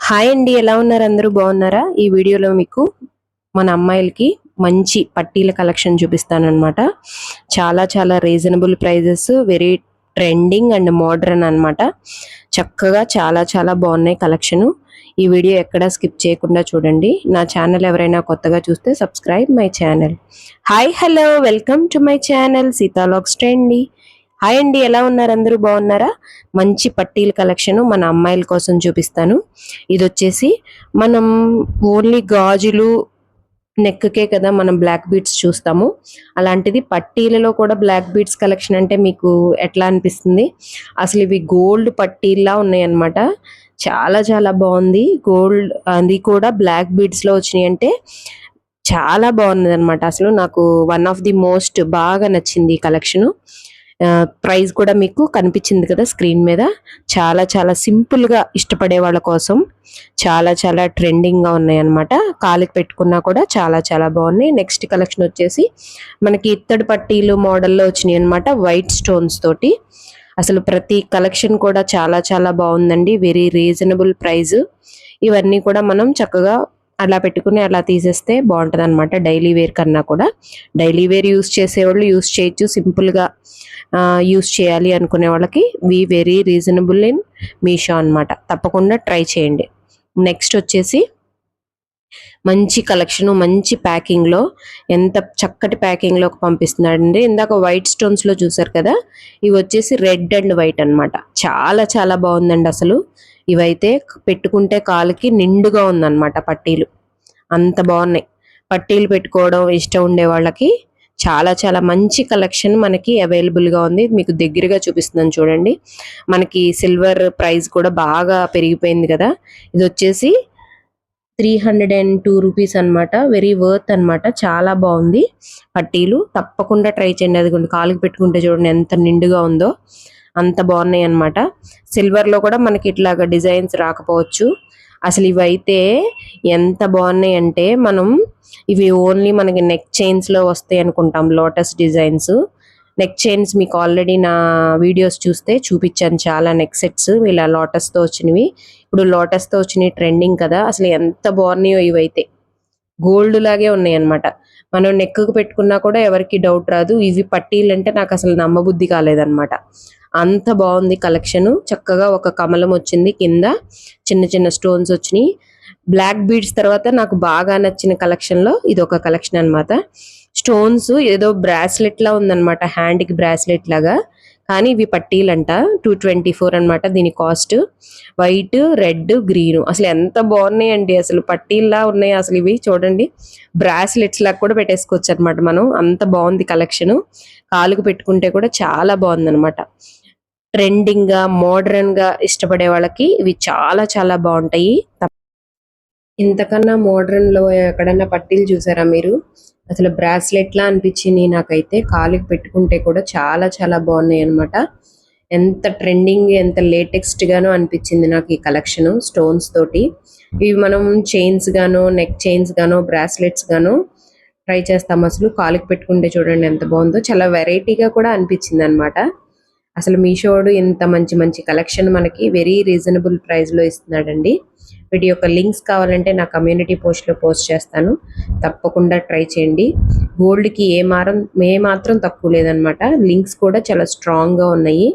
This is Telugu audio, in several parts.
హాయ్ అండి, ఎలా ఉన్నారు? అందరూ బాగున్నారా? ఈ వీడియోలో మీకు మన అమ్మాయిలకి మంచి పట్టీల కలెక్షన్ చూపిస్తానన్నమాట. చాలా చాలా reasonable prices, very trending and modern అన్నమాట. చక్కగా చాలా చాలా బాగున్నాయి కలెక్షను. ఈ వీడియో ఎక్కడా స్కిప్ చేయకుండా చూడండి. నా ఛానల్ ఎవరైనా కొత్తగా చూస్తే subscribe my channel. Hi hello, welcome to my channel సీతాలాగ్స్ ట్రెండీ. హాయ్ అండి, ఎలా ఉన్నారు? అందరూ బాగున్నారా? మంచి పట్టీల కలెక్షన్ మన అమ్మాయిల కోసం చూపిస్తాను. ఇది వచ్చేసి మనం ఓన్లీ గాజులు నెక్కే కదా మనం బ్లాక్ బీడ్స్ చూస్తాము. అలాంటిది పట్టీలలో కూడా బ్లాక్ బీడ్స్ కలెక్షన్ అంటే మీకు ఎట్లా అనిపిస్తుంది? అసలు ఇవి గోల్డ్ పట్టీల్లా ఉన్నాయి అన్నమాట. చాలా చాలా బాగుంది. గోల్డ్ అది కూడా బ్లాక్ బీడ్స్ లో వచ్చినాయి అంటే చాలా బాగున్నది అనమాట. అసలు నాకు వన్ ఆఫ్ ది మోస్ట్ బాగా నచ్చింది ఈ కలెక్షన్. ప్రైస్ కూడా మీకు కనిపించింది కదా స్క్రీన్ మీద. చాలా చాలా సింపుల్ గా ఇష్టపడే వాళ్ళ కోసం చాలా చాలా ట్రెండింగ్ గా ఉన్నాయి అనమాట. కాలికి పెట్టుకున్నా కూడా చాలా చాలా బాగున్నాయి. నెక్స్ట్ కలెక్షన్ వచ్చేసి మనకి ఇత్తడి పట్టీలు మోడల్లో వచ్చినాయి అనమాట, వైట్ స్టోన్స్ తోటి. అసలు ప్రతి కలెక్షన్ కూడా చాలా చాలా బాగుందండి. Very reasonable price. ఇవన్నీ కూడా మనం చక్కగా అలా పెట్టుకుని అలా తీసేస్తే బాగుంటుంది అనమాట. డైలీ వేర్ కన్నా కూడా డైలీ వేర్ యూస్ చేసేవాళ్ళు యూస్ చేయొచ్చు. సింపుల్గా యూస్ చేయాలి అనుకునే వాళ్ళకి వెరీ రీజనబుల్ ఇన్ మీషో అనమాట. తప్పకుండా ట్రై చేయండి. నెక్స్ట్ వచ్చేసి మంచి కలెక్షన్, మంచి ప్యాకింగ్ లో, ఎంత చక్కటి ప్యాకింగ్ లో పంపిస్తున్నాడండి. ఇందాక వైట్ స్టోన్స్ లో చూసారు కదా, ఇవి వచ్చేసి రెడ్ అండ్ వైట్ అన్నమాట. చాలా చాలా బాగుందండి అసలు. ఇవైతే పెట్టుకుంటే కాలుకి నిండుగా ఉందన్నమాట పట్టీలు. అంత బాగున్నాయి. పట్టీలు పెట్టుకోవడం ఇష్టం ఉండే వాళ్ళకి చాలా చాలా మంచి కలెక్షన్ మనకి అవైలబుల్ గా ఉంది. మీకు దగ్గరగా చూపిస్తున్నాను చూడండి. మనకి సిల్వర్ ప్రైస్ కూడా బాగా పెరిగిపోయింది కదా. ఇది వచ్చేసి 302 రూపీస్ అనమాట. వెరీ వర్త్ అనమాట. చాలా బాగుంది పట్టీలు. తప్పకుండా ట్రై చేయండి. అది కాలుకి పెట్టుకుంటే చూడండి ఎంత నిండుగా ఉందో. అంత బాగున్నాయి అనమాట. సిల్వర్ లో కూడా మనకి ఇట్లాగా డిజైన్స్ రాకపోవచ్చు. అసలు ఇవైతే ఎంత బాగున్నాయి అంటే, మనం ఇవి ఓన్లీ మనకి నెక్ చైన్స్ లో వస్తాయి అనుకుంటాం, లోటస్ డిజైన్స్. నెక్ చైన్స్ మీకు ఆల్రెడీ నా వీడియోస్ చూస్తే చూపించాను చాలా నెక్ సెట్స్ ఇలా లోటస్ తో వచ్చినవి. ఇప్పుడు లోటస్ తో వచ్చినవి ట్రెండింగ్ కదా. అసలు ఎంత బాగున్నాయో ఇవైతే. గోల్డ్ లాగే ఉన్నాయి అనమాట. మనం నెక్కు పెట్టుకున్నా కూడా ఎవరికి డౌట్ రాదు. ఇవి పట్టీలు అంటే నాకు అసలు నమ్మబుద్ధి కాలేదన్నమాట. అంత బాగుంది కలెక్షన్. చక్కగా ఒక కమలం వచ్చింది, కింద చిన్న చిన్న స్టోన్స్ వచ్చినాయి. బ్లాక్ బీడ్స్ తర్వాత నాకు బాగా నచ్చిన కలెక్షన్ లో ఇది ఒక కలెక్షన్ అన్నమాట. స్టోన్స్ ఏదో బ్రాస్లెట్ లా ఉందన్నమాట, హ్యాండ్ కి బ్రాస్లెట్ లాగా. కానీ ఇవి పట్టీలంట. 224 అనమాట దీని కాస్ట్. White, red, green. అసలు ఎంత బాగున్నాయండి. అసలు పట్టీల్లా ఉన్నాయి. అసలు ఇవి చూడండి, బ్రాస్లెట్స్ లాగా కూడా పెట్టేసుకోవచ్చు అనమాట మనం. అంత బాగుంది కలెక్షన్. కాలుకు పెట్టుకుంటే కూడా చాలా బాగుంది అనమాట. ట్రెండింగ్ గా మోడర్న్ గా ఇష్టపడే వాళ్ళకి ఇవి చాలా చాలా బాగుంటాయి. ఇంతకన్నా మోడర్న్ లో ఎక్కడన్నా పట్టీలు చూసారా మీరు? అసలు బ్రాస్లెట్ లా అనిపించింది నాకైతే. కాలుకి పెట్టుకుంటే కూడా చాలా చాలా బాగున్నాయి అనమాట. ఎంత ట్రెండింగ్, ఎంత లేటెక్స్ట్ గానో అనిపించింది నాకు ఈ కలెక్షన్ స్టోన్స్ తోటి. ఇవి మనం చైన్స్ గానో, నెక్ చైన్స్ గానో, బ్రాస్లెట్స్ గానో ట్రై చేస్తాం. అసలు కాలుకి పెట్టుకుంటే చూడండి ఎంత బాగుందో. చాలా వెరైటీగా కూడా అనిపించింది అనమాట. అసలు మీషోడు ఇంత మంచి మంచి కలెక్షన్ మనకి వెరీ రీజనబుల్ ప్రైస్ లో ఇస్తున్నాడండి. వీటి యొక్క లింక్స్ కావాలంటే నా కమ్యూనిటీ పోస్ట్ లో పోస్ట్ చేస్తాను. తప్పకుండా ట్రై చేయండి. గోల్డ్ కి ఏ మాత్రం తక్కువ లేదనమాట. లింక్స్ కూడా చాలా స్ట్రాంగ్ గా ఉన్నాయి.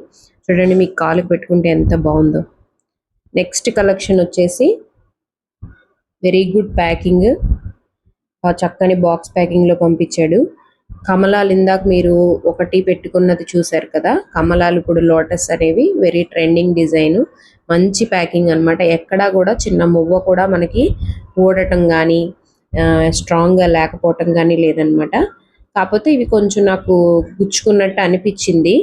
చూడండి, మీకు కాలుకి పెట్టుకుంటే ఎంత బాగుందో. నెక్స్ట్ కలెక్షన్ వచ్చేసి వెరీ గుడ్ ప్యాకింగ్. చక్కని బాక్స్ ప్యాకింగ్ లో పంపించాడు. కమలాలు ఇందాక మీరు ఒకటి పెట్టుకున్నది చూసారు కదా, కమలాలు ఇప్పుడు లోటస్ అనేవి వెరీ ట్రెండింగ్ డిజైన్. మంచి ప్యాకింగ్ అన్నమాట. ఎక్కడా కూడా చిన్న మువ్వ కూడా మనకి ఊడటం కానీ స్ట్రాంగ్ గా లేకపోవటం కానీ లేదనమాట. కాకపోతే ఇవి కొంచెం నాకు గుచ్చుకున్నట్టు అనిపించింది.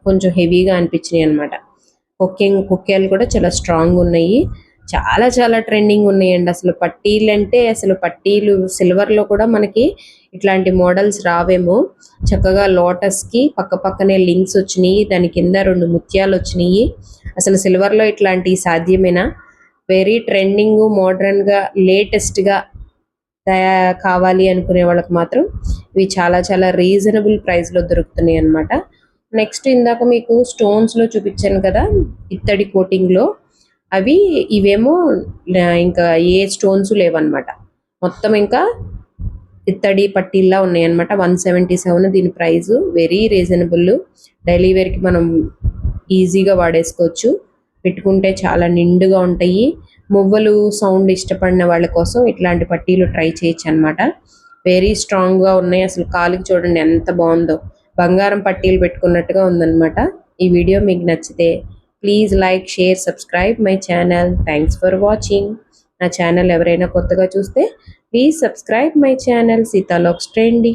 కొంచెం హెవీగా అనిపించినాయి అనమాట. కుక్కేలు కూడా చాలా స్ట్రాంగ్ ఉన్నాయి. చాలా చాలా ట్రెండింగ్ ఉన్నాయండి. అసలు పట్టీలు అంటే, అసలు పట్టీలు సిల్వర్ లో కూడా మనకి ఇట్లాంటి మోడల్స్ రావేమో. చక్కగా లోటస్ కి పక్క పక్కనే లింక్స్ వచ్చినాయి, దాని కింద 2 ముత్యాలు వచ్చినాయి. అసలు సిల్వర్ లో ఇట్లాంటి సాధ్యమేనా? వెరీ ట్రెండింగ్, మోడర్న్ గా, లేటెస్ట్ గా కావాలి అనుకునే వాళ్ళకి మాత్రం ఇవి చాలా చాలా రీజనబుల్ ప్రైస్ లో దొరుకుతున్నాయి అన్నమాట. నెక్స్ట్ ఇందాక మీకు స్టోన్స్ లో చూపించాను కదా, ఇత్తడి కోటింగ్ లో. అవి ఇవేమో ఇంకా ఏ స్టోన్స్ లేవన్నమాట. మొత్తం ఇంకా ఇత్తడి పట్టీల్లా ఉన్నాయన్నమాట. 177 దీని ప్రైస్. Very reasonable. డైలీ వేర్కి మనం ఈజీగా వాడేసుకోవచ్చు. పెట్టుకుంటే చాలా నిండుగా ఉంటాయి. మువ్వలు సౌండ్ ఇష్టపడిన వాళ్ళ కోసం ఇట్లాంటి పట్టీలు ట్రై చేయొచ్చు అనమాట. వెరీ స్ట్రాంగ్గా ఉన్నాయి. అసలు కాలుకి చూడండి ఎంత బాగుందో, బంగారం పట్టీలు పెట్టుకున్నట్టుగా ఉందన్నమాట. ఈ వీడియో మీకు నచ్చితే please like, share, subscribe my channel. Thanks for watching. నా ఛానల్ ఎవరైనా కొత్తగా చూస్తే ప్లీజ్ సబ్స్క్రైబ్ మై ఛానల్ సీతాలోక్స్ ట్రెండీ.